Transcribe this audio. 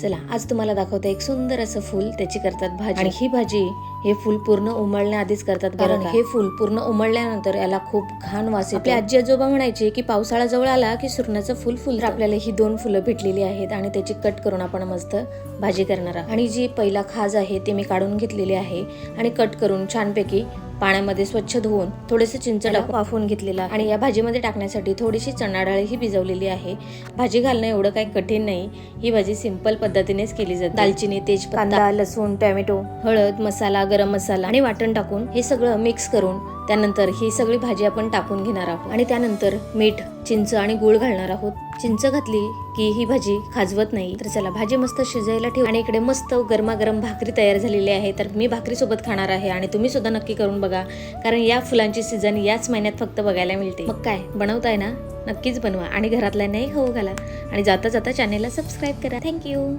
चला आज तुम्हाला दाखवते एक सुंदर असं फूल, त्याची करतात भाजी। आणि ही भाजी हे फूल पूर्ण उमळण्याआधीच करतात, कारण हे फूल पूर्ण उमळल्यानंतर याला खूप घाण वास येतो। आपले आजी आजोबा म्हणायचे की पावसाळा जवळ आला की सुरणाचं फूल फुलतं। आपल्याला ही 2 फुलं भेटलेली आहेत आणि त्याची कट करून आपण मस्त भाजी करणार आहोत। आणि जी पहिला खाज आहे ते मी काढून घेतलेली आहे आणि कट करून छानपैकी पाण्यामध्ये स्वच्छ धुवून थोडेसे चिंच टाकून वाफवून घेतलेला आहे। आणि या भाजीमध्ये टाकण्यासाठी थोडीशी चणा डाळ ही भिजवलेली आहे। भाजी घालणं एवढं काही कठीण नाही, ही भाजी सिंपल पद्धतीनेच केली जाते। दालचिनी, तेजपत्ता, कांदा, लसूण, टोमॅटो, हळद, मसाला, गरम मसाला आणि वाटण टाकून हे सगळं मिक्स करून त्यानंतर ही सगळी भाजी आपण टाकून घेणार आहोत। आणि त्यानंतर मीठ, चिंच आणि गूळ घालणार आहोत। चिंच घातली की ही भाजी खाजवत नाही। तर चला भाजी मस्त शिजायला ठेवू। आणि इकडे मस्त गरमागरम भाकरी तयार झालेली आहे, तर मी भाकरी सोबत खाणार आहे आणि तुम्ही सुद्धा नक्की करून बघा, कारण या फुलांची सीझन याच महिन्यात फक्त बघायला मिळते। मग काय बनवताय ना, नक्कीच बनवा आणि घरातल्यांनाही खाऊ घाला आणि जाता जाता चॅनेलला सबस्क्राईब करा। थँक्यू।